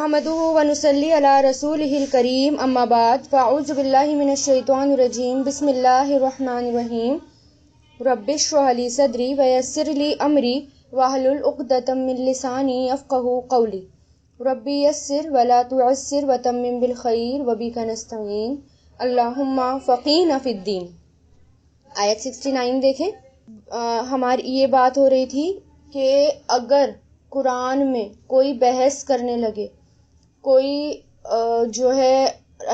نحمده ونصلي على رسوله الكريم اما بعد فاعوذ بالله من الشيطان الرجيم بسم الله الرحمن الرحيم رب اشرح لي صدري ويسر لي امري واحلل عقدة من لساني يفقهوا قولي ربي يسر ولا تعسر وتمم بالخير وبك نستعين اللهم فقهنا في الدين۔ آیت 69 دیکھیں، ہماری یہ بات ہو رہی تھی کہ اگر قرآن میں کوئی بحث کرنے لگے، کوئی جو ہے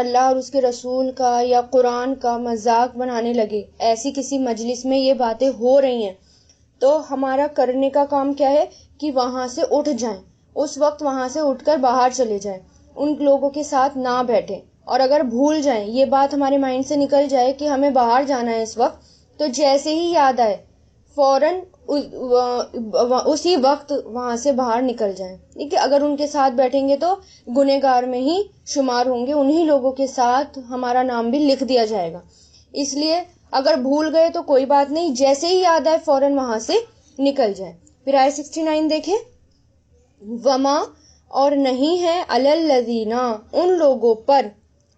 اللہ اور اس کے رسول کا یا قرآن کا مذاق بنانے لگے، ایسی کسی مجلس میں یہ باتیں ہو رہی ہیں، تو ہمارا کرنے کا کام کیا ہے کہ وہاں سے اٹھ جائیں، اس وقت وہاں سے اٹھ کر باہر چلے جائیں، ان لوگوں کے ساتھ نہ بیٹھیں، اور اگر بھول جائیں، یہ بات ہمارے مائنڈ سے نکل جائے کہ ہمیں باہر جانا ہے اس وقت، تو جیسے ہی یاد آئے فوراً اسی وقت وہاں سے باہر نکل جائیں۔ ٹھیک ہے، اگر ان کے ساتھ بیٹھیں گے تو گنہگار میں ہی شمار ہوں گے، انہی لوگوں کے ساتھ ہمارا نام بھی لکھ دیا جائے گا۔ اس لیے اگر بھول گئے تو کوئی بات نہیں، جیسے ہی یاد آئے فوراً وہاں سے نکل جائیں۔ پھر آیت 69 دیکھیں، وما اور نہیں ہے علی الذین ان لوگوں پر،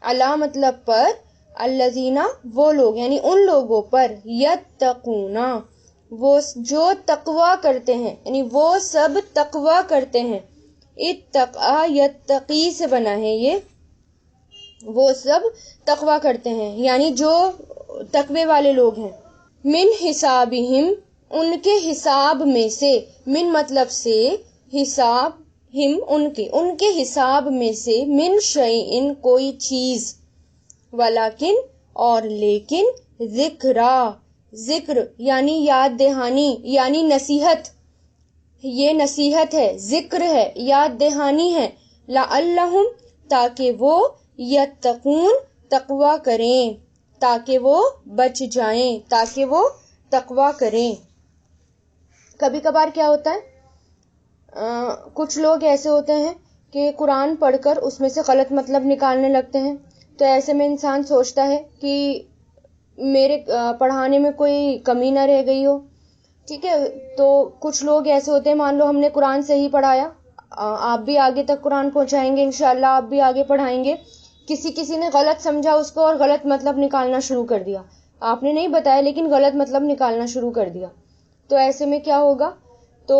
علی مطلب پر، الذین وہ لوگ یعنی ان لوگوں پر، یتقون وہ جو تقوی کرتے ہیں، یعنی وہ سب تقوی کرتے ہیں، اتقا یتقی سے بنا ہے یہ، وہ سب تقوی کرتے ہیں یعنی جو تقوی والے لوگ ہیں، من حسابہم ان کے حساب میں سے، من مطلب سے، حساب ہم ان کے حساب میں سے، من شیئن کوئی چیز، ولیکن اور لیکن، ذکر یعنی یاد دہانی یعنی نصیحت، یہ نصیحت ہے، ذکر ہے، یاد دہانی ہے، لعلہم تاکہ وہ، یتقون تقوی کریں، تاکہ وہ بچ جائیں، تاکہ وہ تقوی کریں۔ کبھی کبھار کیا ہوتا ہے، کچھ لوگ ایسے ہوتے ہیں کہ قرآن پڑھ کر اس میں سے غلط مطلب نکالنے لگتے ہیں، تو ایسے میں انسان سوچتا ہے کہ میرے پڑھانے میں کوئی کمی نہ رہ گئی ہو۔ ٹھیک ہے، تو کچھ لوگ ایسے ہوتے ہیں، مان لو ہم نے قرآن صحیح پڑھایا، آپ بھی آگے تک قرآن پہنچائیں گے انشاءاللہ، آپ بھی آگے پڑھائیں گے، کسی نے غلط سمجھا اس کو اور غلط مطلب نکالنا شروع کر دیا، آپ نے نہیں بتایا لیکن غلط مطلب نکالنا شروع کر دیا، تو ایسے میں کیا ہوگا؟ تو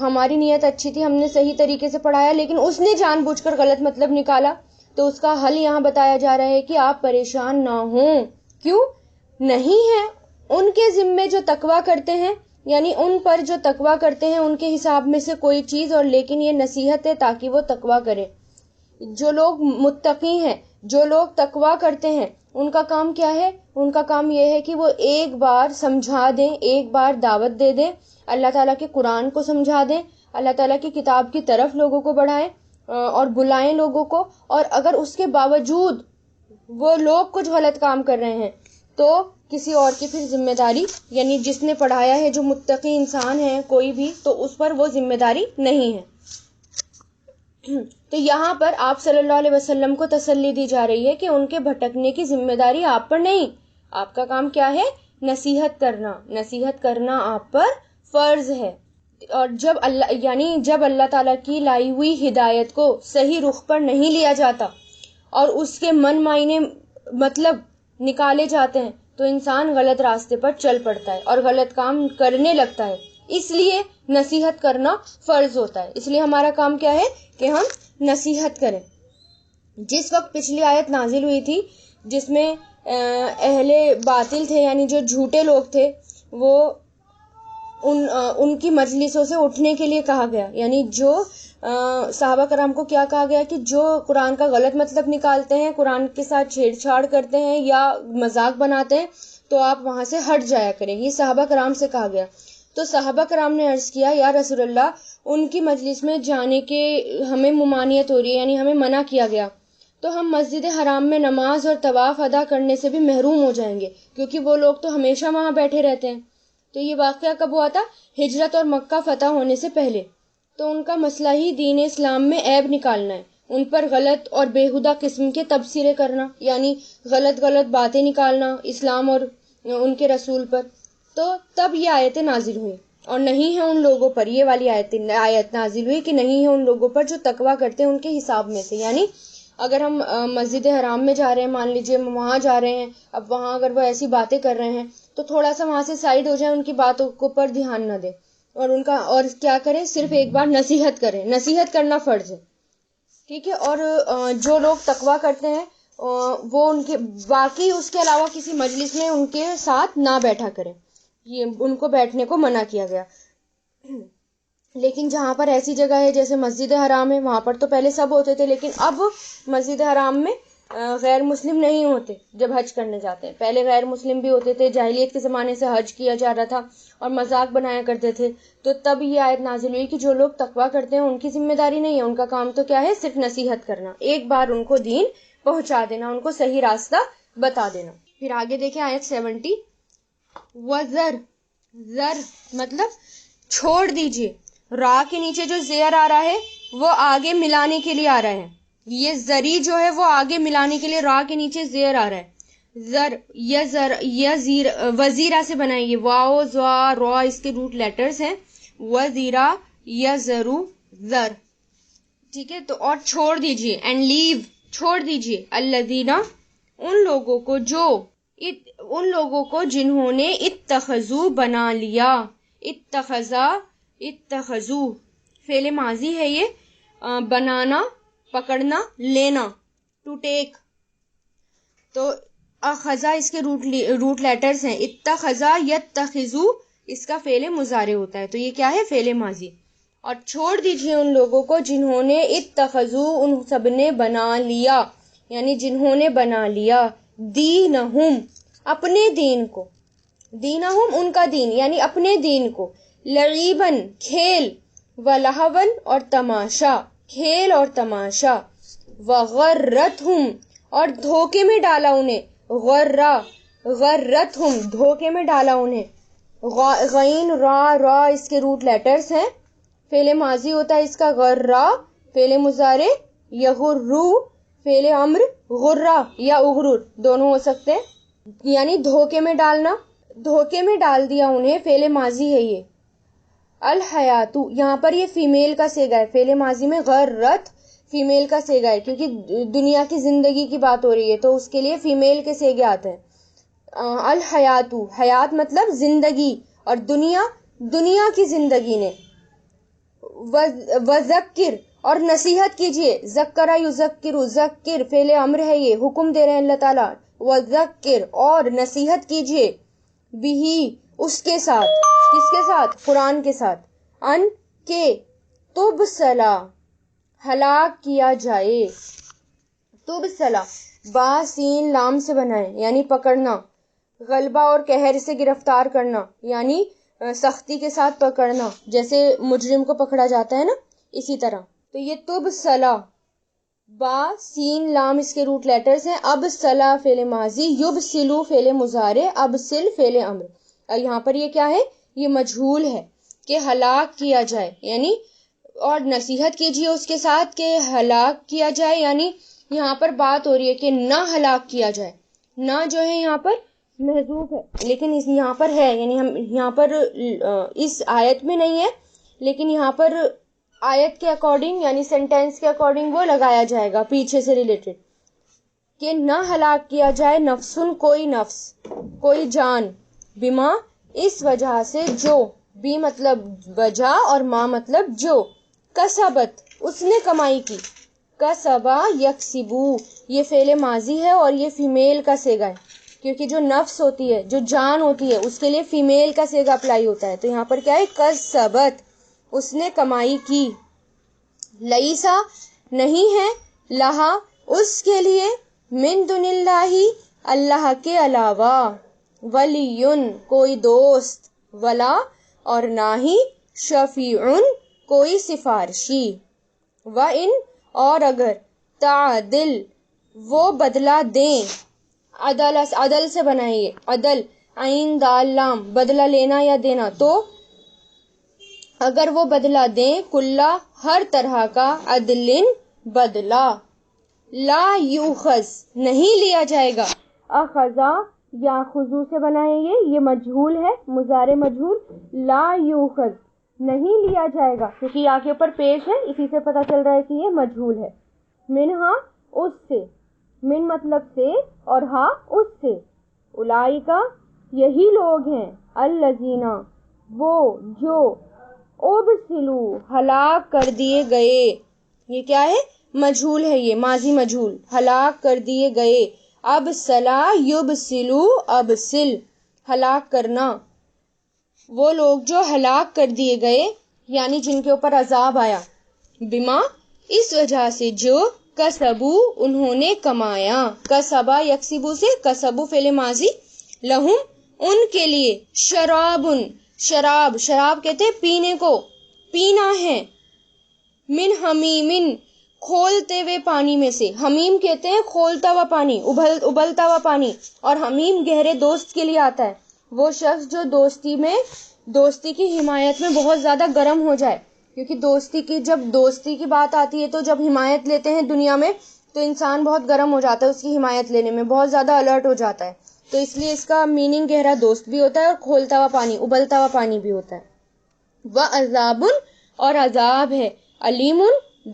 ہماری نیت اچھی تھی، ہم نے صحیح طریقے سے پڑھایا، لیکن اس نے جان بوجھ کر غلط مطلب نکالا، تو اس کا حل یہاں بتایا جا رہا ہے کہ آپ پریشان نہ ہوں۔ کیوں؟ نہیں ہے ان کے ذمے جو تقوی کرتے ہیں، یعنی ان پر جو تقوی کرتے ہیں ان کے حساب میں سے کوئی چیز، اور لیکن یہ نصیحت ہے تاکہ وہ تقوی کرے۔ جو لوگ متقی ہیں، جو لوگ تقوی کرتے ہیں، ان کا کام کیا ہے؟ ان کا کام یہ ہے کہ وہ ایک بار سمجھا دیں، ایک بار دعوت دے دیں، اللہ تعالیٰ کے قرآن کو سمجھا دیں، اللہ تعالیٰ کی کتاب کی طرف لوگوں کو بڑھائیں اور بلائیں لوگوں کو، اور اگر اس کے باوجود وہ لوگ کچھ غلط کام کر رہے ہیں تو کسی اور کی پھر ذمہ داری، یعنی جس نے پڑھایا ہے، جو متقی انسان ہے کوئی بھی، تو اس پر وہ ذمہ داری نہیں ہے۔ تو یہاں پر آپ صلی اللہ علیہ وسلم کو تسلی دی جا رہی ہے کہ ان کے بھٹکنے کی ذمہ داری آپ پر نہیں، آپ کا کام کیا ہے؟ نصیحت کرنا، نصیحت کرنا آپ پر فرض ہے۔ اور جب اللہ تعالیٰ کی لائی ہوئی ہدایت کو صحیح رخ پر نہیں لیا جاتا اور اس کے من معنی مطلب نکالے جاتے ہیں تو انسان غلط راستے پر چل پڑتا ہے اور غلط کام کرنے لگتا ہے، اس لیے نصیحت کرنا فرض ہوتا ہے۔ اس لیے ہمارا کام کیا ہے کہ ہم نصیحت کریں۔ جس وقت پچھلی آیت نازل ہوئی تھی جس میں اہل باطل تھے، یعنی جو جھوٹے لوگ تھے، وہ ان کی مجلسوں سے اٹھنے کے لیے کہا گیا، یعنی جو صحابہ کرام کو کیا کہا گیا کہ جو قرآن کا غلط مطلب نکالتے ہیں، قرآن کے ساتھ چھیڑ چھاڑ کرتے ہیں یا مذاق بناتے ہیں، تو آپ وہاں سے ہٹ جایا کریں، یہ صحابہ کرام سے کہا گیا۔ تو صحابہ کرام نے عرض کیا، یا رسول اللہ، ان کی مجلس میں جانے کے ہمیں ممانعت ہو رہی ہے، یعنی ہمیں منع کیا گیا، تو ہم مسجد حرام میں نماز اور طواف ادا کرنے سے بھی محروم ہو جائیں گے، کیونکہ وہ لوگ تو ہمیشہ وہاں بیٹھے رہتے ہیں۔ تو یہ واقعہ کب ہوا تھا؟ ہجرت اور مکہ فتح ہونے سے پہلے۔ تو ان کا مسئلہ ہی دین اسلام میں عیب نکالنا ہے، ان پر غلط اور بےہودہ قسم کے تبصرے کرنا، یعنی غلط باتیں نکالنا اسلام اور ان کے رسول پر۔ تو تب یہ آیتیں نازل ہوئی اور نہیں ہے ان لوگوں پر، یہ والی آیت نازل ہوئی کہ نہیں ہے ان لوگوں پر جو تقویٰ کرتے ہیں ان کے حساب میں سے. یعنی اگر ہم مسجد حرام میں جا رہے ہیں، مان لیجئے وہاں جا رہے ہیں، اب وہاں اگر وہ ایسی باتیں کر رہے ہیں تو تھوڑا سا وہاں سے سائڈ ہو جائیں، ان کی باتوں کو پر دھیان نہ دیں، اور ان کا اور کیا کریں، صرف ایک بار نصیحت کریں. نصیحت کرنا فرض ہے، ٹھیک ہے. اور جو لوگ تقویٰ کرتے ہیں وہ ان کے باقی اس کے علاوہ کسی مجلس میں ان کے ساتھ نہ بیٹھا کریں، یہ ان کو بیٹھنے کو منع کیا گیا. لیکن جہاں پر ایسی جگہ ہے جیسے مسجد حرام ہے، وہاں پر تو پہلے سب ہوتے تھے، لیکن اب مسجد حرام میں غیر مسلم نہیں ہوتے جب حج کرنے جاتے ہیں. پہلے غیر مسلم بھی ہوتے تھے، جاہلیت کے زمانے سے حج کیا جا رہا تھا اور مذاق بنایا کرتے تھے. تو تب یہ آیت نازل ہوئی کہ جو لوگ تقویٰ کرتے ہیں ان کی ذمہ داری نہیں ہے، ان کا کام تو کیا ہے، صرف نصیحت کرنا، ایک بار ان کو دین پہنچا دینا، ان کو صحیح راستہ بتا دینا. پھر آگے دیکھیں آیت 70. وَذَرْ، ذر مطلب چھوڑ دیجئے. را کے نیچے جو زیر آ رہا ہے وہ آگے ملانے کے لیے آ رہا ہے. یہ زری جو ہے وہ آگے ملانے کے لیے را کے نیچے زیر آ رہا ہے. زر یزیر وزیرہ سے بنائیے، واو زوا را اس کے روٹ لیٹرز ہیں. وزیرہ یزرو زر، ٹھیک ہے. تو اور چھوڑ دیجئے، اینڈ لیو چھوڑ دیجئے، الذین ان لوگوں کو جنہوں نے اتخذو بنا لیا. اتخذو فعل ماضی ہے، یہ بنانا، پکڑنا، لینا، ٹو ٹیک. تو اخذا اس کے روٹ لیٹرز ہیں. اتخذا یتخذو اس کا فعل مضارع ہوتا ہے، تو یہ کیا ہے، فعل ماضی. اور چھوڑ دیجئے ان لوگوں کو جنہوں نے اتخذو ان سب نے بنا لیا، یعنی جنہوں نے بنا لیا، دینہم اپنے دین کو، دینہم ان کا دین یعنی اپنے دین کو، لعیبن کھیل، ولہون اور تماشا، کھیل اور تماشا، وغرتہم اور دھوکے میں ڈالا انہیں، غرتہم دھوکے میں ڈالا انہیں. غین را اس کے روٹ لیٹرز ہیں، فعل ماضی ہوتا ہے اس کا غرا، فعل مضارع یغرو، فعل امر غرہ یا اغرر دونوں ہو سکتے ہیں. یعنی دھوکے میں ڈالنا، دھوکے میں ڈال دیا انہیں، فعل ماضی ہے یہ. الحیاتو یہاں پر یہ فیمیل کا صیغہ ہے، فعل ماضی میں غرت فیمیل کا صیغہ ہے، کیونکہ دنیا کی زندگی کی بات ہو رہی ہے تو اس کے لیے فیمیل کے صیغے آتے ہیں. الحیاتو حیات مطلب زندگی، اور دنیا کی زندگی نے. وذکر اور نصیحت کیجئے، ذکرہ یذکر، ذکر فعل امر ہے، یہ حکم دے رہے ہیں اللہ تعالیٰ. وذکر اور نصیحت کیجئے، بھی اس کے ساتھ، کس کے ساتھ، قرآن کے ساتھ، ان کے تبصلا ہلاک کیا جائے. تبصلا با سین لام سے بنائے یعنی پکڑنا، غلبہ اور قہر سے گرفتار کرنا یعنی سختی کے ساتھ پکڑنا، جیسے مجرم کو پکڑا جاتا ہے نا، اسی طرح. تو یہ تبصلا با سین لام اس کے روٹ لیٹرز ہیں. اب صلا فعل ماضی، یبسلو فعل مضارع، ابسل فعل امر. یہاں پر یہ کیا ہے، یہ مجہول ہے کہ ہلاک کیا جائے، یعنی اور نصیحت کیجیے اس کے ساتھ کہ ہلاک کیا جائے، یعنی یہاں پر بات ہو رہی ہے کہ نہ ہلاک کیا جائے. نہ جو ہے یہاں پر محذوف ہے، لیکن یہاں پر ہے، یعنی ہم یہاں پر اس آیت میں نہیں ہے، لیکن یہاں پر آیت کے اکارڈنگ یعنی سینٹینس کے اکارڈنگ وہ لگایا جائے گا پیچھے سے ریلیٹڈ، کہ نہ ہلاک کیا جائے نفسن کوئی نفس، کوئی جان، بما اس وجہ سے جو، بی مطلب وجہ اور ما مطلب جو، کسبت اس نے کمائی کی. کسبا یکسبو یہ فعل ماضی ہے اور یہ فیمیل کا صیغہ ہے، کیونکہ جو نفس ہوتی ہے، جو جان ہوتی ہے، اس کے لیے فیمیل کا صیغہ اپلائی ہوتا ہے. تو یہاں پر کیا ہے، کسبت اس نے کمائی کی. لیسا نہیں ہے، لہا اس کے لیے، من دون اللہ اللہ کے علاوہ، ولیٌ کوئی دوست، ولا اور نہ ہی، شفیعٌ کوئی سفارشی. وَإِنْ اور اگر، تعدل وہ بدلہ دیں، عدل سے بنائیے، عدل عین دال لام بدلہ لینا یا دینا، تو اگر وہ بدلہ دیں، کلّا ہر طرح کا، عدل بدلہ، لا یوخذ نہیں لیا جائے گا، اخذا یا خضو سے بنا ہے یہ مجہول ہے، مضارع مجہول. لا یوخذ نہیں لیا جائے گا، کیونکہ یا کے اوپر پیش ہے، اسی سے پتہ چل رہا ہے کہ یہ مجہول ہے. منہا اس سے، من مطلب سے اور ہاں اس سے. اولئک یہی لوگ ہیں، الذین وہ جو ابسلوا ہلاک کر دیے گئے. یہ کیا ہے؟ مجہول ہے، یہ ماضی مجہول، ہلاک کر دیے گئے. ابسلا یبسلو ابسل ہلاک کرنا. وہ لوگ جو ہلاک کر دیے گئے یعنی جن کے اوپر عذاب آیا. بما اس وجہ سے جو کسبو انہوں نے کمایا. کسبا یکسبو سے کسبو فعل ماضی. لہم ان کے لیے شرابن شراب، شراب کہتے ہیں پینے کو، پینا ہے. من حمیمن کھولتے ہوئے پانی میں سے. حمیم کہتے ہیں کھولتا ہوا پانی، ابلتا ہوا پانی. اور حمیم گہرے دوست کے لیے آتا ہے، وہ شخص جو دوستی کی حمایت میں بہت زیادہ گرم ہو جائے. کیونکہ جب دوستی کی بات آتی ہے تو جب حمایت لیتے ہیں دنیا میں تو انسان بہت گرم ہو جاتا ہے، اس کی حمایت لینے میں بہت زیادہ الرٹ ہو جاتا ہے. تو اس لیے اس کا میننگ گہرا دوست بھی ہوتا ہے اور کھولتا ہوا پانی، ابلتا ہوا پانی بھی ہوتا ہے. وَعَذَابٌ اور عذاب ہے، علیم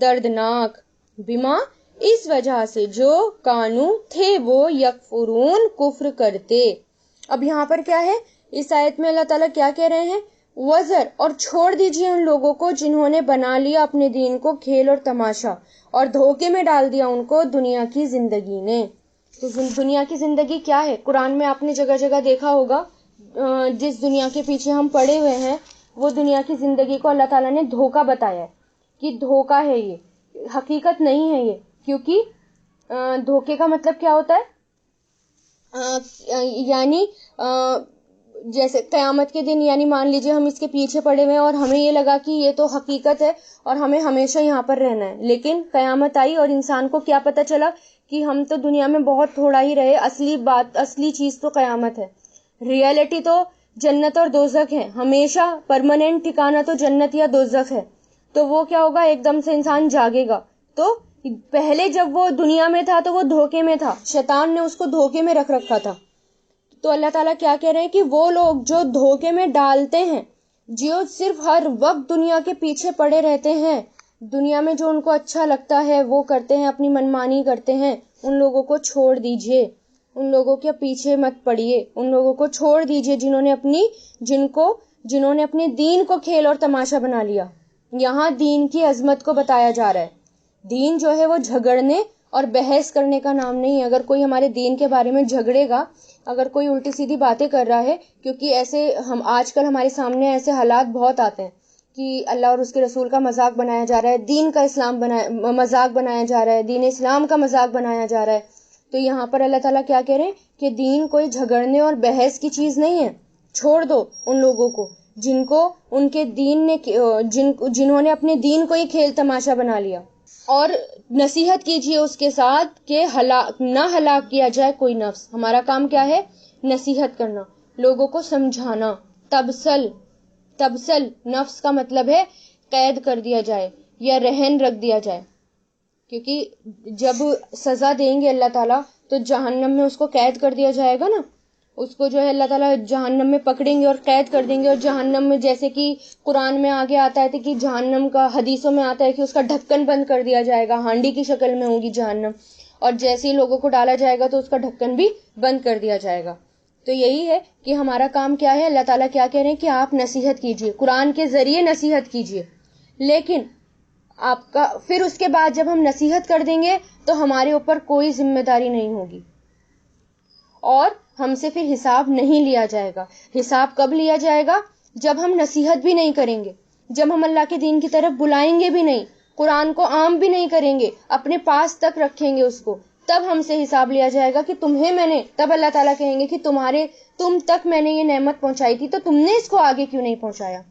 دردناک. بما اس وجہ سے جو کانو تھے وہ یکفرون کفر کرتے. اب یہاں پر کیا ہے؟ اس آیت میں اللہ تعالیٰ کیا کہہ رہے ہیں؟ وزر اور چھوڑ دیجئے ان لوگوں کو جنہوں نے بنا لیا اپنے دین کو کھیل اور تماشا اور دھوکے میں ڈال دیا ان کو دنیا کی زندگی نے. تو دنیا کی زندگی کیا ہے؟ قرآن میں آپ نے جگہ جگہ دیکھا ہوگا جس دنیا کے پیچھے ہم پڑے ہوئے ہیں وہ دنیا کی زندگی کو اللہ تعالیٰ نے دھوکہ بتایا ہے کہ دھوکہ ہے، یہ حقیقت نہیں ہے. یہ کیونکہ دھوکے کا مطلب کیا ہوتا ہے؟ یعنی جیسے قیامت کے دن، یعنی مان لیجئے ہم اس کے پیچھے پڑے ہوئے ہیں اور ہمیں یہ لگا کہ یہ تو حقیقت ہے اور ہمیں ہمیشہ یہاں پر رہنا ہے، لیکن قیامت آئی اور انسان کو کیا پتہ چلا کہ ہم تو دنیا میں بہت تھوڑا ہی رہے. اصلی چیز تو قیامت ہے. ریئلٹی تو جنت اور دوزخ ہے، ہمیشہ پرماننٹ ٹھکانہ تو جنت یا دوزخ ہے. تو وہ کیا ہوگا؟ ایک دم سے انسان جاگے گا. تو پہلے جب وہ دنیا میں تھا تو وہ دھوکے میں تھا، شیطان نے اس کو دھوکے میں رکھ رکھا تھا. تو اللہ تعالیٰ کیا کہہ رہے ہیں کہ وہ لوگ جو دھوکے میں ڈالتے ہیں، جو صرف ہر وقت دنیا کے پیچھے پڑے رہتے ہیں، دنیا میں جو ان کو اچھا لگتا ہے وہ کرتے ہیں، اپنی منمانی کرتے ہیں، ان لوگوں کو چھوڑ دیجئے. ان لوگوں کے پیچھے مت پڑیے، ان لوگوں کو چھوڑ دیجئے جنہوں نے اپنے دین کو کھیل اور تماشا بنا لیا. یہاں دین کی عظمت کو بتایا جا رہا ہے. دین جو ہے وہ جھگڑنے اور بحث کرنے کا نام نہیں ہے. اگر کوئی ہمارے دین کے بارے میں جھگڑے گا، اگر کوئی الٹی سیدھی باتیں کر رہا ہے، کیونکہ ایسے آج کل ہمارے سامنے ایسے حالات بہت آتے ہیں کہ اللہ اور اس کے رسول کا مذاق بنایا جا رہا ہے، دین کا مذاق بنایا جا رہا ہے، دین اسلام کا مذاق بنایا جا رہا ہے. تو یہاں پر اللہ تعالیٰ کیا کہہ رہے ہیں کہ دین کوئی جھگڑنے اور بحث کی چیز نہیں ہے. چھوڑ دو ان لوگوں کو جن کو ان کے دین نے جنہوں نے اپنے دین کو ہی کھیل تماشا بنا لیا. اور نصیحت کیجیے اس کے ساتھ کہ نہ ہلاک کیا جائے کوئی نفس. ہمارا کام کیا ہے؟ نصیحت کرنا، لوگوں کو سمجھانا. تبسل نفس کا مطلب ہے قید کر دیا جائے یا رہن رکھ دیا جائے. کیونکہ جب سزا دیں گے اللہ تعالیٰ تو جہنم میں اس کو قید کر دیا جائے گا نا. اس کو جو ہے اللہ تعالیٰ جہنم میں پکڑیں گے اور قید کر دیں گے. اور جہنم میں جیسے کہ قرآن میں آگے آتا ہے کہ جہنم کا حدیثوں میں آتا ہے کہ اس کا ڈھکن بند کر دیا جائے گا، ہانڈی کی شکل میں ہوگی جہنم، اور جیسے ہی لوگوں کو ڈالا جائے گا تو اس کا ڈھکن بھی بند کر دیا جائے گا. تو یہی ہے کہ ہمارا کام کیا ہے. اللہ تعالیٰ کیا کہہ رہے ہیں کہ آپ نصیحت کیجیے، قرآن کے ذریعے نصیحت کیجیے. لیکن آپ کا پھر اس کے بعد جب ہم نصیحت کر دیں گے تو ہمارے اوپر کوئی ذمہ داری نہیں ہوگی اور ہم سے پھر حساب نہیں لیا جائے گا. حساب کب لیا جائے گا؟ جب ہم نصیحت بھی نہیں کریں گے، جب ہم اللہ کے دین کی طرف بلائیں گے بھی نہیں، قرآن کو عام بھی نہیں کریں گے، اپنے پاس تک رکھیں گے اس کو، تب ہم سے حساب لیا جائے گا کہ تمہیں میں نے، تب اللہ تعالیٰ کہیں گے کہ تم تک میں نے یہ نعمت پہنچائی تھی تو تم نے اس کو آگے کیوں نہیں پہنچایا؟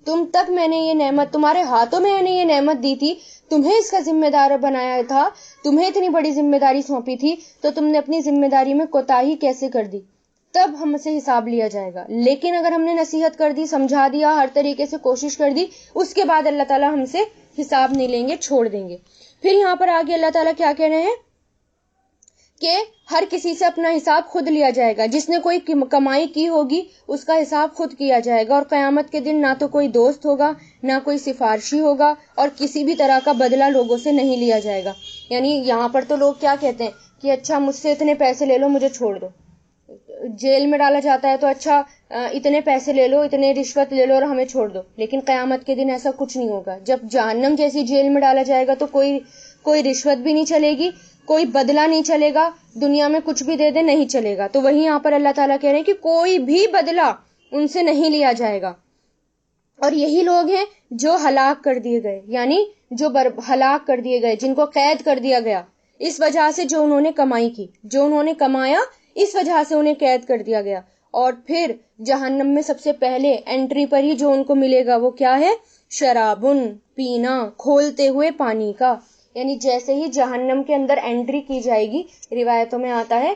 تم تک میں نے یہ نعمت، تمہارے ہاتھوں میں نے یہ نعمت دی تھی، تمہیں اس کا ذمہ دار بنایا تھا، تمہیں اتنی بڑی ذمہ داری سونپی تھی، تو تم نے اپنی ذمہ داری میں کوتاہی کیسے کر دی؟ تب ہم سے حساب لیا جائے گا. لیکن اگر ہم نے نصیحت کر دی، سمجھا دیا، ہر طریقے سے کوشش کر دی، اس کے بعد اللہ تعالیٰ ہم سے حساب نہیں لیں گے، چھوڑ دیں گے. پھر یہاں پر آگے اللہ تعالیٰ کیا کہہ رہے ہیں کہ ہر کسی سے اپنا حساب خود لیا جائے گا. جس نے کوئی کمائی کی ہوگی اس کا حساب خود کیا جائے گا. اور قیامت کے دن نہ تو کوئی دوست ہوگا نہ کوئی سفارشی ہوگا اور کسی بھی طرح کا بدلہ لوگوں سے نہیں لیا جائے گا. یعنی یہاں پر تو لوگ کیا کہتے ہیں کہ اچھا مجھ سے اتنے پیسے لے لو مجھے چھوڑ دو. جیل میں ڈالا جاتا ہے تو اچھا اتنے پیسے لے لو اتنے رشوت لے لو اور ہمیں چھوڑ دو. لیکن قیامت کے دن ایسا کچھ نہیں ہوگا. جب جہنم جیسی جیل میں ڈالا جائے گا تو کوئی رشوت بھی نہیں چلے گی, کوئی بدلہ نہیں چلے گا, دنیا میں کچھ بھی دے دے نہیں چلے گا. تو وہیں یہاں پر اللہ تعالیٰ کہہ رہے ہیں کہ کوئی بھی بدلہ ان سے نہیں لیا جائے گا. اور یہی لوگ ہیں جو ہلاک کر دیے گئے, یعنی جو ہلاک کر دیے گئے, جن کو قید کر دیا گیا اس وجہ سے جو انہوں نے کمائی کی, جو انہوں نے کمایا اس وجہ سے انہیں قید کر دیا گیا. اور پھر جہنم میں سب سے پہلے انٹری پر ہی جو ان کو ملے گا وہ کیا ہے؟ شرابن, پینا, کھولتے ہوئے پانی کا. یعنی جیسے ہی جہنم کے اندر انٹری کی جائے گی, روایتوں میں آتا ہے,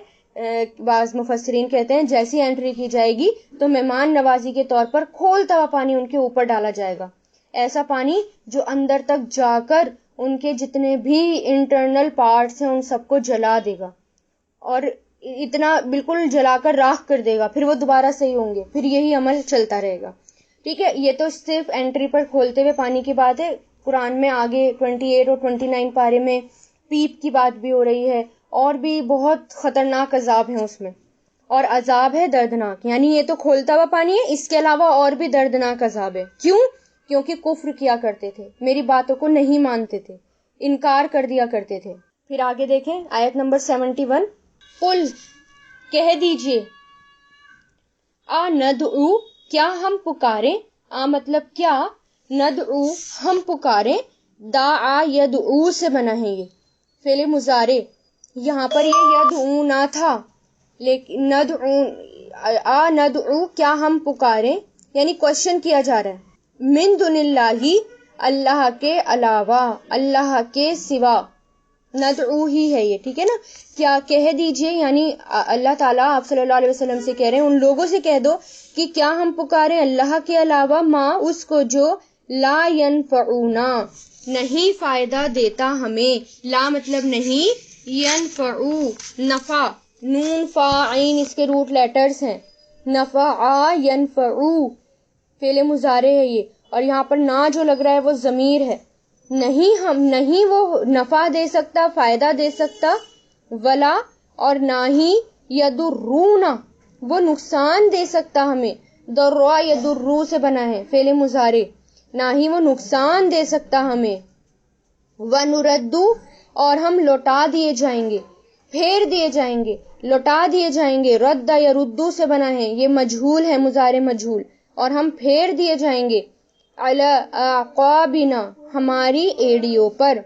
بعض مفسرین کہتے ہیں جیسی انٹری کی جائے گی تو مہمان نوازی کے طور پر کھولتا ہوا پانی ان کے اوپر ڈالا جائے گا. ایسا پانی جو اندر تک جا کر ان کے جتنے بھی انٹرنل پارٹس ہیں ان سب کو جلا دے گا اور اتنا بالکل جلا کر راکھ کر دے گا. پھر وہ دوبارہ صحیح ہوں گے. پھر یہی عمل چلتا رہے گا. ٹھیک ہے, یہ تو صرف انٹری پر کھولتے ہوئے پانی کی بات ہے. قرآن میں آگے 28 اور 29 پارے میں پیپ کی بات بھی ہو رہی ہے اور بھی بہت خطرناک عذاب ہیں اس میں. اور عذاب ہے دردناک. یعنی یہ تو کھولتا ہوا پانی ہے, اس کے علاوہ اور بھی دردناک عذاب ہے. کیوں؟ کیونکہ کفر کیا کرتے تھے, میری باتوں کو نہیں مانتے تھے, انکار کر دیا کرتے تھے. پھر آگے دیکھیں آیت نمبر 71. قل, کہہ دیجئے, ندعو, کیا ہم پکاریں, مطلب کیا, ندعو, ہم پکاریں, دعا یدعو سے بنا ہے یہ فعل مضارع. یہاں پر یہ یدعو نہ تھا لیکن ندعو, کیا ہم پکاریں, یعنی کوشچن کیا جا رہا ہے. من دون اللہ, اللہ کے علاوہ, اللہ کے سوا, ندعو ہی ہے یہ, ٹھیک ہے نا. کیا کہہ دیجئے, یعنی اللہ تعالیٰ آپ صلی اللہ علیہ وسلم سے کہہ رہے ہیں ان لوگوں سے کہہ دو کہ کیا ہم پکاریں اللہ کے علاوہ, ماں اس کو جو لا ینفعونا, نہیں فائدہ دیتا ہمیں. لا مطلب نہیں, ینفعو نفع, نون فا عین اس کے روٹ لیٹرز ہیں. نفع ینفعو فعل مضارع ہے یہ, اور یہاں پر نہ جو لگ رہا ہے وہ ضمیر ہے. نہیں وہ نفع دے سکتا, فائدہ دے سکتا, ولا, اور نہ ہی یدرونا, وہ نقصان دے سکتا ہمیں. دروا یدرو سے بنا ہے فعل مضارع, نہ ہی وہ نقصان دے سکتا ہمیں. ونردو, اور ہم لوٹا دیے جائیں گے, پھیر دیے جائیں گے, لوٹا دیے جائیں گے. رد یا ردو سے بنا ہے, یہ مجہول ہے, مضارع مجہول, اور ہم پھیر دیے جائیں گے. علی اعقابنا, ہماری ایڑیوں پر,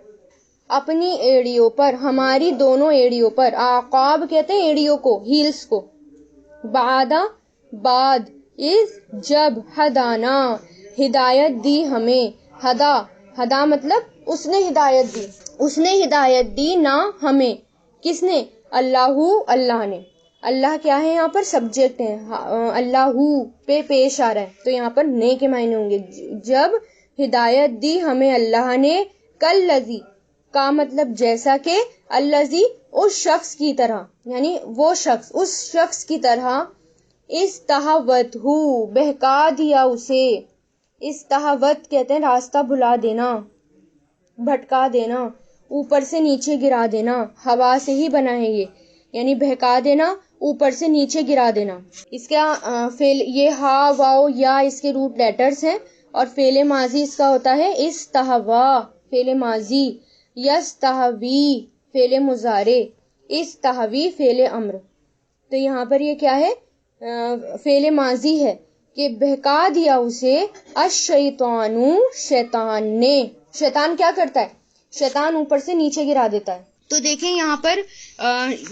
اپنی ایڑیوں پر, ہماری دونوں ایڑیوں پر. اعقاب کہتے ہیں ایڑیوں کو, ہیلز کو. بعد, اس, جب, ہدانا, ہدایت دی ہمیں. ہدا مطلب اس نے ہدایت دی, اس نے ہدایت دی نہ ہمیں. کس نے؟ اللہ نے. اللہ کیا ہے یہاں پر؟ سبجیکٹ ہے, اللہ پہ پیش آ رہا ہے تو یہاں پر نے کے معنی ہوں گے. جب ہدایت دی ہمیں اللہ نے, کالذی, کا مطلب جیسا کہ, الذی, اس شخص کی طرح, یعنی وہ شخص, اس شخص کی طرح, استہوتہ, بہکا دیا اسے. استہوت کہتے ہیں راستہ بھلا دینا, بھٹکا دینا, اوپر سے نیچے گرا دینا. ہوا سے ہی بنا ہے یہ, یعنی بہکا دینا, اوپر سے نیچے گرا دینا. اس کا فعل, یہ ہا واو یا اس کے روٹ لیٹرز ہیں, اور فعل ماضی اس کا ہوتا ہے استہوا, فعل ماضی. یستہوی فعل مضارع, استہوی فعل امر. تو یہاں پر یہ کیا ہے؟ فعل ماضی ہے کہ بہکا دیا اسے. الشیطان, شیطان نے. شیطان کیا کرتا ہے؟ شیطان اوپر سے نیچے گرا دیتا ہے. تو دیکھیں یہاں پر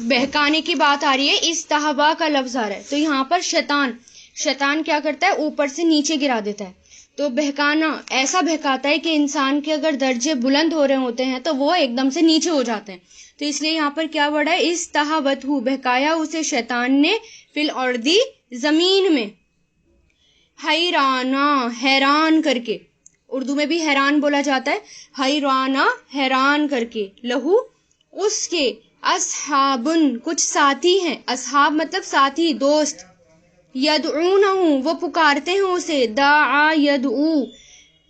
بہکانے کی بات آ رہی ہے, استہوا کا لفظ آ رہا ہے, تو یہاں پر شیطان کیا کرتا ہے؟ اوپر سے نیچے گرا دیتا ہے. تو بہکانا, ایسا بہکاتا ہے کہ انسان کے اگر درجے بلند ہو رہے ہوتے ہیں تو وہ ایک دم سے نیچے ہو جاتے ہیں. تو اس لیے یہاں پر کیا ورڈ ہے؟ استہوتہ, بہکایا اسے شیطان نے, فی الارض, زمین میں. حیرانا, حیران کر کے, اردو میں بھی حیران بولا جاتا ہے. حیرانا, حیران کر کے. لہو, اس کے, اصحابن کچھ ساتھی ہیں، اصحاب مطلب ساتھی، دوست، یدعونہ وہ پکارتے ہیں اسے، دعا یدعو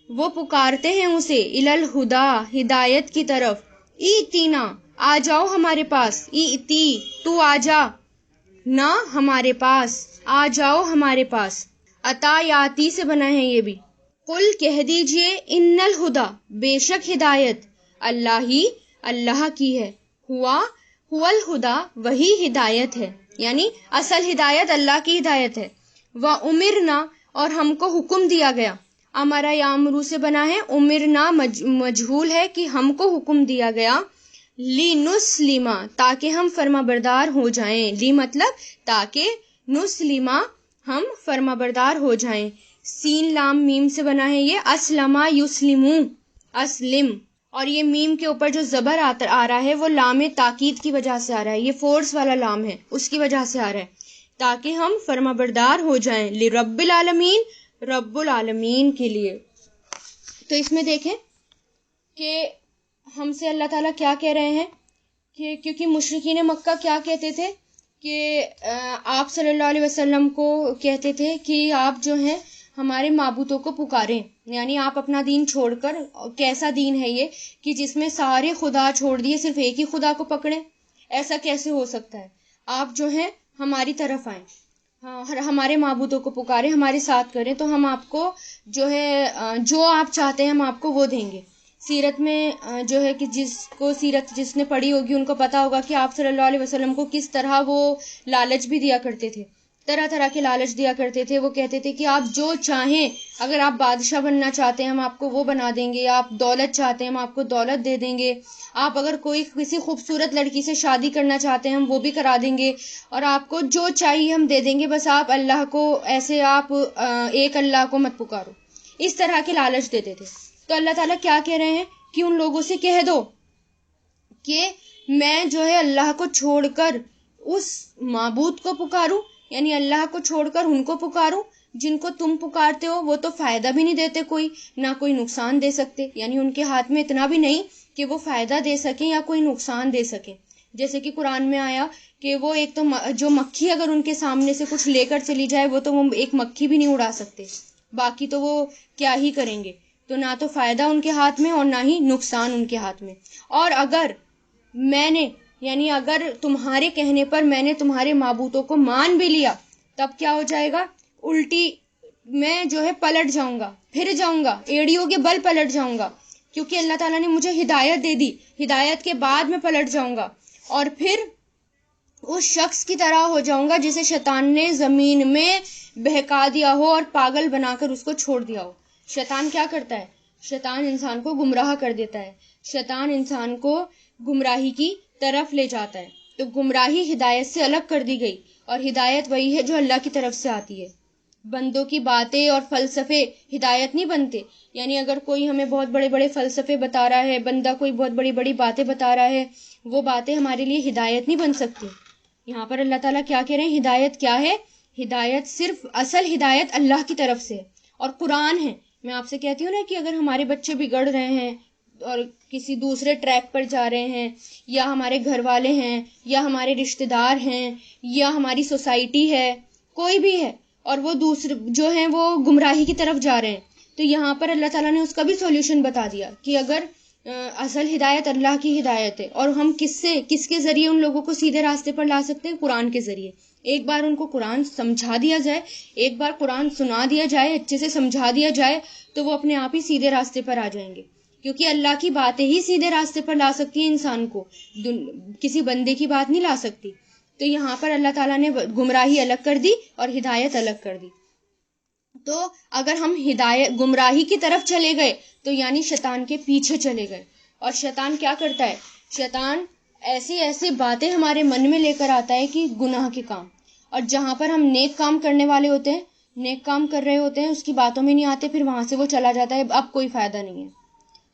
وہ پکارتے ہیں اسے، الی الہدی ہدایت کی طرف، ایتینا آ جاؤ ہمارے پاس، ایتی تو آ جا، نہ ہمارے پاس، آ جاؤ ہمارے پاس، عطا یاتی سے بنا ہے یہ بھی۔ قل کہہ دیجئے ان الہدی بے شک ہدایت اللہ کی ہے، ہوا الہدی وہی ہدایت ہے، یعنی اصل ہدایت اللہ کی ہدایت ہے۔ وَأُمِرْنَا اور ہم کو حکم دیا گیا، امرا یامرو سے بنا ہے، امرنا مجہول ہے کہ ہم کو حکم دیا گیا، لِنُسْلِمَ تاکہ ہم فرما بردار ہو جائیں، لی مطلب تاکہ، نسلمہ ہم فرما بردار ہو جائیں، سین لام میم سے بنا ہے یہ، اسلمہ یسلمو اسلم، اور یہ میم کے اوپر جو زبر آ رہا ہے وہ لام تاکید کی وجہ سے آ رہا ہے، یہ فورس والا لام ہے، اس کی وجہ سے آ رہا ہے، تاکہ ہم فرما بردار ہو جائیں، لرب العالمین رب العالمین کے لیے۔ تو اس میں دیکھیں کہ ہم سے اللہ تعالیٰ کیا کہہ رہے ہیں، کہ کیونکہ مشرکین مکہ کیا کہتے تھے کہ آپ صلی اللہ علیہ وسلم کو کہتے تھے کہ آپ جو ہیں ہمارے معبودوں کو پکاریں، یعنی آپ اپنا دین چھوڑ کر، کیسا دین ہے یہ کہ جس میں سارے خدا چھوڑ دیے، صرف ایک ہی خدا کو پکڑیں، ایسا کیسے ہو سکتا ہے، آپ جو ہیں ہماری طرف آئیں، ہمارے معبودوں کو پکاریں، ہمارے ساتھ کریں، تو ہم آپ کو جو ہے جو آپ چاہتے ہیں ہم آپ کو وہ دیں گے۔ سیرت میں جو ہے کہ جس نے پڑھی ہوگی ان کو پتا ہوگا کہ آپ صلی اللہ علیہ وسلم کو کس طرح وہ لالچ بھی دیا کرتے تھے، طرح طرح کے لالچ دیا کرتے تھے، وہ کہتے تھے کہ آپ جو چاہیں، اگر آپ بادشاہ بننا چاہتے ہیں ہم آپ کو وہ بنا دیں گے، آپ دولت چاہتے ہیں ہم آپ کو دولت دے دیں گے، آپ اگر کسی خوبصورت لڑکی سے شادی کرنا چاہتے ہیں ہم وہ بھی کرا دیں گے، اور آپ کو جو چاہیے ہم دے دیں گے، بس آپ اللہ کو ایسے، آپ ایک اللہ کو مت پکارو، اس طرح کے لالچ دیتے تھے۔ تو اللہ تعالیٰ کیا کہہ رہے ہیں کہ ان لوگوں سے کہہ دو کہ میں جو ہے اللہ کو چھوڑ کر اس معبود کو پکاروں، یعنی اللہ کو چھوڑ کر ان کو پکاروں جن کو تم پکارتے ہو، وہ تو فائدہ بھی نہیں دیتے کوئی، نہ کوئی نقصان دے سکتے، یعنی ان کے ہاتھ میں اتنا بھی نہیں کہ وہ فائدہ دے سکیں یا کوئی نقصان دے سکیں۔ جیسے کہ قرآن میں آیا کہ وہ ایک تو جو مکھی اگر ان کے سامنے سے کچھ لے کر چلی جائے، وہ تو وہ ایک مکھی بھی نہیں اڑا سکتے، باقی تو وہ کیا ہی کریں گے، تو نہ تو فائدہ ان کے ہاتھ میں اور نہ ہی نقصان ان کے ہاتھ میں۔ اور اگر میں نے، یعنی اگر تمہارے کہنے پر میں نے تمہارے معبودوں کو مان بھی لیا، تب کیا ہو جائے گا، الٹی میں جو ہے پلٹ جاؤں گا، پھر جاؤں گا، ایڑیوں کے بل پلٹ جاؤں گا، کیونکہ اللہ تعالیٰ نے مجھے ہدایت دے دی، ہدایت کے بعد میں پلٹ جاؤں گا، اور پھر اس شخص کی طرح ہو جاؤں گا جسے شیطان نے زمین میں بہکا دیا ہو اور پاگل بنا کر اس کو چھوڑ دیا ہو۔ شیطان کیا کرتا ہے، شیطان انسان کو گمراہ کر دیتا ہے، شیطان انسان کو گمراہی کی طرف لے جاتا ہے، تو گمراہی ہدایت سے الگ کر دی گئی، اور ہدایت وہی ہے جو اللہ کی طرف سے آتی ہے۔ بندوں کی باتیں اور فلسفے ہدایت نہیں بنتے، یعنی اگر کوئی ہمیں بہت بڑے بڑے فلسفے بتا رہا ہے، بندہ کوئی بہت بڑی بڑی باتیں بتا رہا ہے، وہ باتیں ہمارے لیے ہدایت نہیں بن سکتی۔ یہاں پر اللہ تعالیٰ کیا کہہ رہے ہیں، ہدایت کیا ہے، ہدایت صرف اصل ہدایت اللہ کی طرف سے، اور قرآن ہے۔ میں آپ سے کہتی ہوں نا کہ اگر ہمارے بچے بگڑ رہے ہیں اور کسی دوسرے ٹریک پر جا رہے ہیں، یا ہمارے گھر والے ہیں، یا ہمارے رشتہ دار ہیں، یا ہماری سوسائٹی ہے، کوئی بھی ہے، اور وہ دوسرے جو ہیں وہ گمراہی کی طرف جا رہے ہیں، تو یہاں پر اللہ تعالیٰ نے اس کا بھی سولوشن بتا دیا کہ اگر اصل ہدایت اللہ کی ہدایت ہے، اور ہم کس کے ذریعے ان لوگوں کو سیدھے راستے پر لا سکتے ہیں، قرآن کے ذریعے۔ ایک بار ان کو قرآن سمجھا دیا جائے، ایک بار قرآن سنا دیا جائے، اچھے سے سمجھا دیا جائے، تو وہ اپنے آپ ہی سیدھے راستے پر آ جائیں گے، کیونکہ اللہ کی باتیں ہی سیدھے راستے پر لا سکتی ہیں انسان کو، کسی بندے کی بات نہیں لا سکتی۔ تو یہاں پر اللہ تعالیٰ نے گمراہی الگ کر دی اور ہدایت الگ کر دی۔ تو اگر ہم گمراہی کی طرف چلے گئے تو یعنی شیطان کے پیچھے چلے گئے، اور شیطان کیا کرتا ہے، شیطان ایسی باتیں ہمارے من میں لے کر آتا ہے کہ گناہ کے کام، اور جہاں پر ہم نیک کام کرنے والے ہوتے ہیں، نیک کام کر رہے ہوتے ہیں، اس کی باتوں میں نہیں آتے، پھر وہاں سے وہ چلا جاتا ہے، اب کوئی فائدہ نہیں ہے۔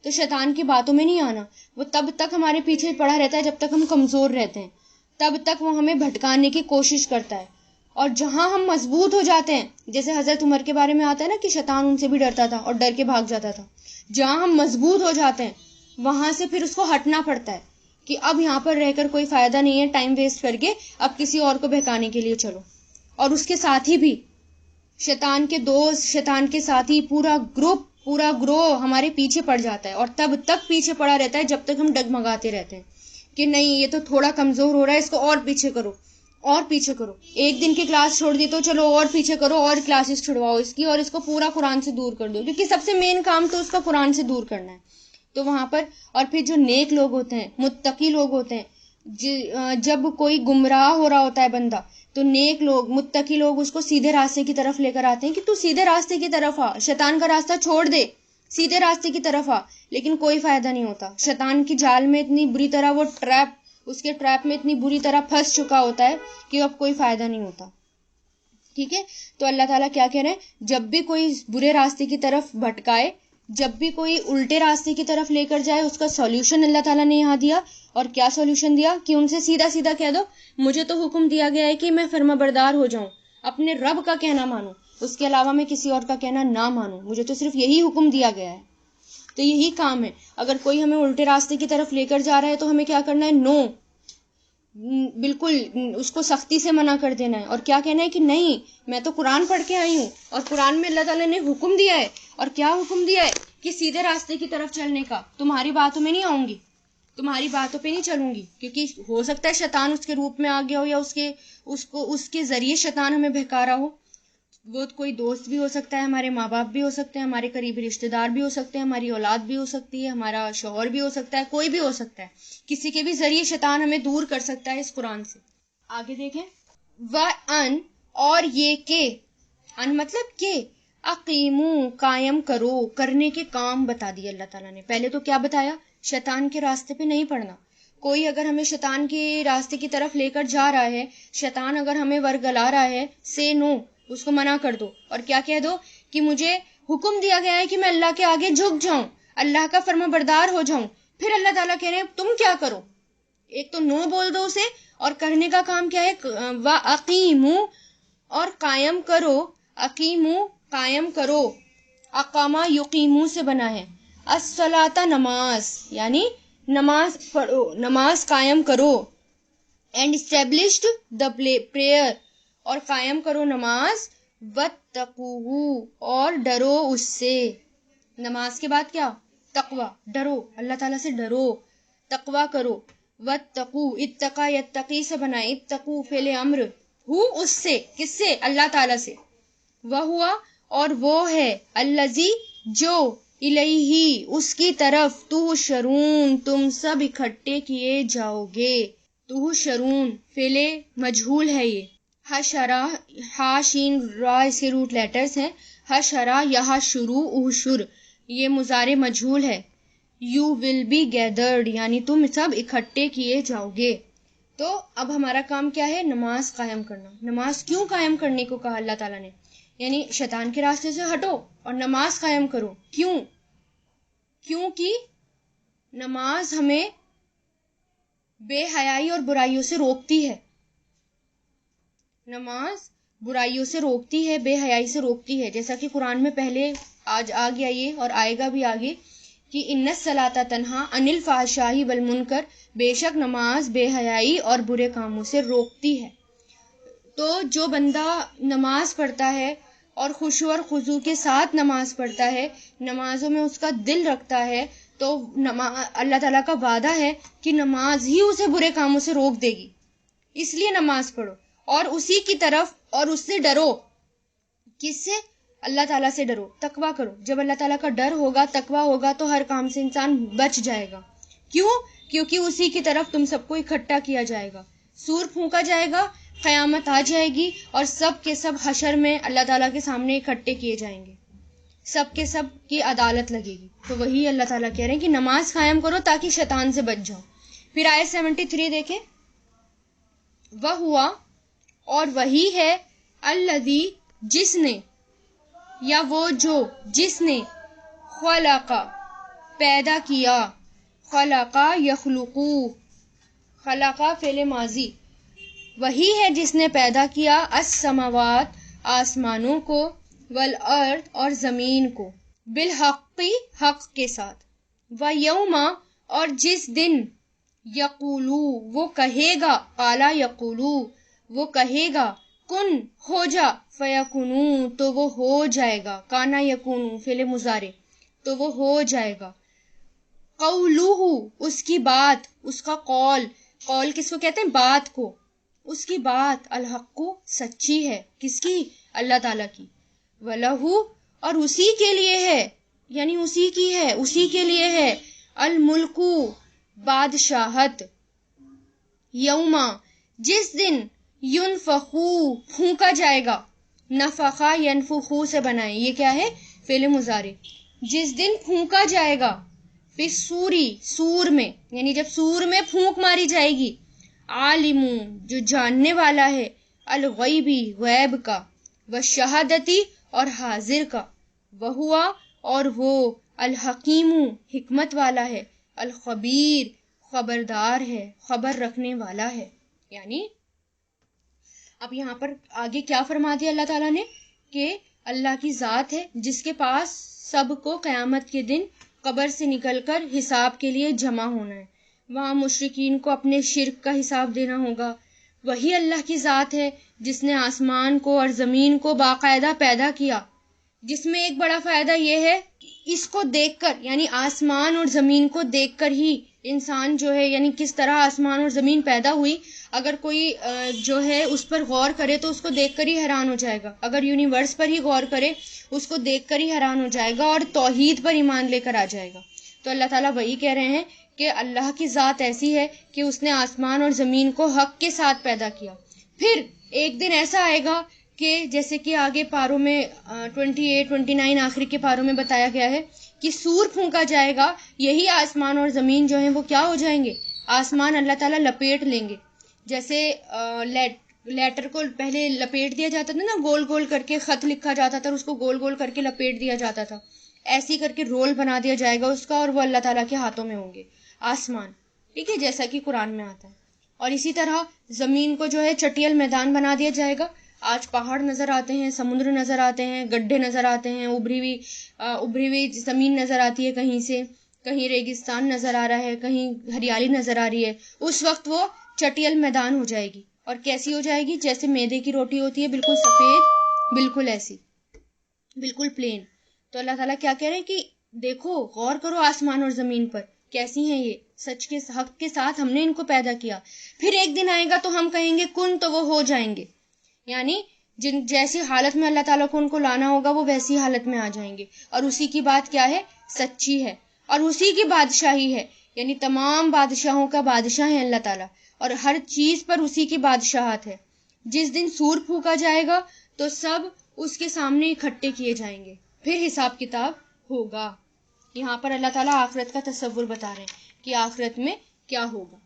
تو شیطان کی باتوں میں نہیں آنا، وہ تب تک ہمارے پیچھے پڑا رہتا ہے جب تک ہم کمزور رہتے ہیں، تب تک وہ ہمیں بھٹکانے کی کوشش کرتا ہے، اور جہاں ہم مضبوط ہو جاتے ہیں، جیسے حضرت عمر کے بارے میں آتا ہے نا کہ شیطان ان سے بھی ڈرتا تھا اور ڈر کے بھاگ جاتا تھا، جہاں ہم مضبوط ہو جاتے ہیں وہاں سے پھر اس کو ہٹنا پڑتا ہے کہ اب یہاں پر رہ کر کوئی فائدہ نہیں ہے، ٹائم ویسٹ کر کے اب کسی اور کو بہکانے کے لیے چلو. اور اس کے ساتھی بھی، شیطان کے دوست، شیطان کے ساتھی، پورا گروہ ہمارے پیچھے پڑ جاتا ہے، اور تب تک پیچھے پڑا رہتا ہے جب تک ہم ڈگمگاتے رہتے ہیں کہ نہیں یہ تو تھوڑا کمزور ہو رہا ہے، اس کو اور پیچھے کرو اور پیچھے کرو. ایک دن کی کلاس چھوڑ دی تو چلو اور پیچھے کرو، اور کلاسز چھڑواؤ اس کی، اور اس کو پورا قرآن سے دور کر دو، کیونکہ سب سے مین کام تو اس کا قرآن سے دور کرنا ہے. تو وہاں پر، اور پھر جو نیک لوگ ہوتے ہیں، متقی لوگ ہوتے ہیں، جب کوئی گمراہ ہو رہا ہوتا ہے بندہ، تو نیک لوگ، متقی لوگ اس کو سیدھے راستے کی طرف لے کر آتے ہیں کہ تو سیدھے راستے کی طرف آ، شیطان کا راستہ چھوڑ دے، سیدھے راستے کی طرف آ. لیکن کوئی فائدہ نہیں ہوتا. شیطان کی جال میں اتنی بری طرح وہ اس کے ٹریپ میں اتنی بری طرح پھنس چکا ہوتا ہے کہ اب کوئی فائدہ نہیں ہوتا. ٹھیک ہے، تو اللہ تعالیٰ کیا کہہ رہے ہیں، جب بھی کوئی برے راستے کی طرف بھٹکائے، جب بھی کوئی الٹے راستے کی طرف لے کر جائے، اس کا سولوشن اللہ تعالیٰ نے یہاں دیا. اور کیا سولوشن دیا کہ ان سے سیدھا سیدھا کہہ دو، مجھے تو حکم دیا گیا ہے کہ میں فرما بردار ہو جاؤں، اپنے رب کا کہنا مانوں، اس کے علاوہ میں کسی اور کا کہنا نہ مانوں، مجھے تو صرف یہی حکم دیا گیا ہے. تو یہی کام ہے. اگر کوئی ہمیں الٹے راستے کی طرف لے کر جا رہا ہے تو ہمیں کیا کرنا ہے، نو، بالکل اس کو سختی سے منع کر دینا ہے. اور کیا کہنا ہے کہ نہیں، میں تو قرآن پڑھ کے آئی ہوں، اور قرآن میں اللہ تعالیٰ نے حکم دیا ہے. اور کیا حکم دیا ہے کہ سیدھے راستے کی طرف چلنے کا. تمہاری باتوں میں نہیں آؤں گی، تمہاری باتوں پہ نہیں چلوں گی، کیونکہ ہو سکتا ہے شیطان اس کے روپ میں آ گیا ہو، یا اس کے ذریعے شیطان ہمیں بہکا رہا ہو. وہ کوئی دوست بھی ہو سکتا ہے، ہمارے ماں باپ بھی ہو سکتے ہیں، ہمارے قریبی رشتہ دار بھی ہو سکتے ہیں، ہماری اولاد بھی ہو سکتی ہے، ہمارا شوہر بھی ہو سکتا ہے، کوئی بھی ہو سکتا ہے. کسی کے بھی ذریعے شیطان ہمیں دور کر سکتا ہے اس قرآن سے. آگے دیکھیں، وَأَن، اور یہ کہ، ان مطلب کہ، اقیمو، قائم کرو، کرنے کے کام بتا دیے اللہ تعالیٰ نے. پہلے تو کیا بتایا، شیطان کے راستے پہ نہیں پڑنا. کوئی اگر ہمیں شیطان کے راستے کی طرف لے کر جا رہا ہے، شیطان اگر ہمیں ورگلا رہا ہے، سے نو، اس کو منع کر دو. اور کیا کہہ دو کہ مجھے حکم دیا گیا ہے کہ میں اللہ کے آگے جھک جاؤں، اللہ کا فرما بردار ہو جاؤں. پھر اللہ تعالیٰ کہہ رہے ہیں تم کیا کرو، ایک تو نو بول دو اسے، اور کرنے کا کام کیا ہے، وَأَقِیمُوا، اور قائم کرو، اقیمو، قائم کرو، اقامہ یقیمو سے بنا ہے، الصلاۃ، نماز، یعنی نماز پڑھو، نماز قائم کرو، اینڈ اسٹیبلشڈ دا پریئر، اور قائم کرو نماز، وَاتَّقُوهُ، اور ڈرو اس سے. نماز کے بعد کیا، تقوی، ڈرو، اللہ تعالیٰ سے ڈرو، تقوی کرو. وَاتَّقُوا، اتقا یتقی سے بنا ہے، اتقوا فعل امر، ہو اس سے، کس سے، اللہ تعالیٰ سے. وَهُوَ، اور وہ ہے، الذی، جو، الیہ، اس کی طرف، تحشرون، تم سب اکٹھے کیے جاؤ گے. تحشرون فعل مجہول ہے یہ. حشرہ، ہا شین را اس کے روٹ لیٹرز ہیں. حشرہ، یہاں شروع، احشر یہ مضارع مجہول ہے. یو ول بی گیدرڈ، یعنی تم سب اکٹھے کیے جاؤ گے. تو اب ہمارا کام کیا ہے، نماز قائم کرنا. نماز کیوں قائم کرنے کو کہا اللہ تعالیٰ نے، یعنی شیطان کے راستے سے ہٹو اور نماز قائم کرو. کیونکہ نماز ہمیں بے حیائی اور برائیوں سے روکتی ہے. نماز برائیوں سے روکتی ہے، بے حیائی سے روکتی ہے. جیسا کہ قرآن میں پہلے آج آ گیا یہ، اور آئے گا بھی آگے، کہ ان الصلاۃ تنہا عن الفحشاء والمنکر، بے شک نماز بے حیائی اور برے کاموں سے روکتی ہے. تو جو بندہ نماز پڑھتا ہے اور خشوع اور خضوع کے ساتھ نماز پڑھتا ہے، نمازوں میں اس کا دل رکھتا ہے، تو اللہ تعالیٰ کا وعدہ ہے کہ نماز ہی اسے برے کاموں سے روک دے گی. اس لیے نماز پڑھو اور اسی کی طرف، اور اس سے ڈرو. کس سے، اللہ تعالیٰ سے ڈرو، تقوی کرو. جب اللہ تعالیٰ کا ڈر ہوگا، تقوی ہوگا، تو ہر کام سے انسان بچ جائے گا. کیوں، کیونکہ اسی کی طرف تم سب کو اکٹھا کیا جائے گا، سور پھونکا جائے گا، قیامت آ جائے گی، اور سب کے سب حشر میں اللہ تعالیٰ کے سامنے اکٹھے کیے جائیں گے، سب کے سب کی عدالت لگے گی. تو وہی اللہ تعالیٰ کہہ رہے ہیں کہ نماز قائم کرو تاکہ شیطان سے بچ جاؤ. پھر آیت 73 دیکھیں، وہ ہوا، اور وہی ہے، الذی، جس نے، یا وہ جو، جس نے، خلق، پیدا کیا، خلق یخلقو، خلق فعل ماضی، وہی ہے جس نے پیدا کیا، السماوات، آسمانوں کو، والارض، اور زمین کو، بالحق، حق کے ساتھ، ویوم، اور جس دن، یقولو وہ کہے گا، قالا یقولو وہ کہے گا، کن ہو جا، فیکونو تو وہ ہو جائے گا، کانا یکونو فعل مضارع تو وہ ہو جائے گا، قولوہ اس کی بات، اس کا قول، قول کس کو کہتے ہیں؟ بات کو، اس کی بات، الحق سچی ہے، کس کی؟ اللہ تعالیٰ کی، وَلَہُ اور اسی کے لیے ہے، یعنی اسی کی ہے، اسی کے لیے ہے، الملک بادشاہت، یوما جس دن، ینفخو پھونکا جائے گا، نفخا ینفخو سے بنائیں، یہ کیا ہے؟ فعل مضارع، جس دن پھونکا جائے گا، فی سوری سور میں، یعنی جب سور میں پھونک ماری جائے گی، عالم جو جاننے والا ہے، الغیبی غیب کا، والشہادتی اور حاضر کا، وہوا اور وہ، الحکیم حکمت والا ہے، الخبیر خبردار ہے، خبر رکھنے والا ہے۔ یعنی اب یہاں پر آگے کیا فرما دیا اللہ تعالیٰ نے کہ اللہ کی ذات ہے جس کے پاس سب کو قیامت کے دن قبر سے نکل کر حساب کے لیے جمع ہونا ہے، وہاں مشرکین کو اپنے شرک کا حساب دینا ہوگا۔ وہی اللہ کی ذات ہے جس نے آسمان کو اور زمین کو باقاعدہ پیدا کیا، جس میں ایک بڑا فائدہ یہ ہے کہ اس کو دیکھ کر، یعنی آسمان اور زمین کو دیکھ کر ہی انسان جو ہے، یعنی کس طرح آسمان اور زمین پیدا ہوئی، اگر کوئی جو ہے اس پر غور کرے تو اس کو دیکھ کر ہی حیران ہو جائے گا، اگر یونیورس پر ہی غور کرے اس کو دیکھ کر ہی حیران ہو جائے گا اور توحید پر ایمان لے کر آ جائے گا۔ تو اللہ تعالیٰ وہی کہہ رہے ہیں کہ اللہ کی ذات ایسی ہے کہ اس نے آسمان اور زمین کو حق کے ساتھ پیدا کیا۔ پھر ایک دن ایسا آئے گا کہ جیسے کہ آگے پاروں میں 28 29 آخری کے پاروں میں بتایا گیا ہے کہ سور پھونکا جائے گا، یہی آسمان اور زمین جو ہیں وہ کیا ہو جائیں گے؟ آسمان اللہ تعالیٰ لپیٹ لیں گے، جیسے لیٹر کو پہلے لپیٹ دیا جاتا تھا نا، گول گول کر کے خط لکھا جاتا تھا، اس کو گول گول کر کے لپیٹ دیا جاتا تھا، ایسی کر کے رول بنا دیا جائے گا اس کا، اور وہ اللہ تعالیٰ کے ہاتھوں میں ہوں گے آسمان، ٹھیک ہے، جیسا کہ قرآن میں آتا ہے۔ اور اسی طرح زمین کو جو ہے چٹیل میدان بنا دیا جائے گا۔ آج پہاڑ نظر آتے ہیں، سمندر نظر آتے ہیں، گڈھے نظر آتے ہیں، ابھری ہوئی زمین نظر آتی ہے، کہیں سے کہیں ریگستان نظر آ رہا ہے، کہیں ہریالی نظر آ رہی ہے، اس وقت وہ چٹیل میدان ہو جائے گی۔ اور کیسی ہو جائے گی؟ جیسے میدے کی روٹی ہوتی ہے، بالکل سفید، بالکل ایسی، بالکل پلین۔ تو اللہ تعالیٰ کیا کہہ رہے ہیں کہ دیکھو، غور کرو آسمان اور زمین پر، کیسی ہیں یہ، سچ کے حق کے ساتھ ہم نے ان کو پیدا کیا۔ پھر ایک دن آئے گا تو ہم کہیں گے کن، تو وہ ہو جائیں گے، یعنی جیسی حالت میں اللہ تعالیٰ کو ان کو لانا ہوگا وہ ویسی حالت میں آ جائیں گے۔ اور اسی کی بات کیا ہے؟ سچی ہے، اور اسی کی بادشاہی ہے، یعنی تمام بادشاہوں کا بادشاہ ہے اللہ تعالیٰ، اور ہر چیز پر اسی کی بادشاہت ہے۔ جس دن سور پھونکا جائے گا تو سب اس کے سامنے اکٹھے کیے جائیں گے، پھر حساب کتاب ہوگا۔ یہاں پر اللہ تعالیٰ آخرت کا تصور بتا رہے ہیں کہ آخرت میں کیا ہوگا۔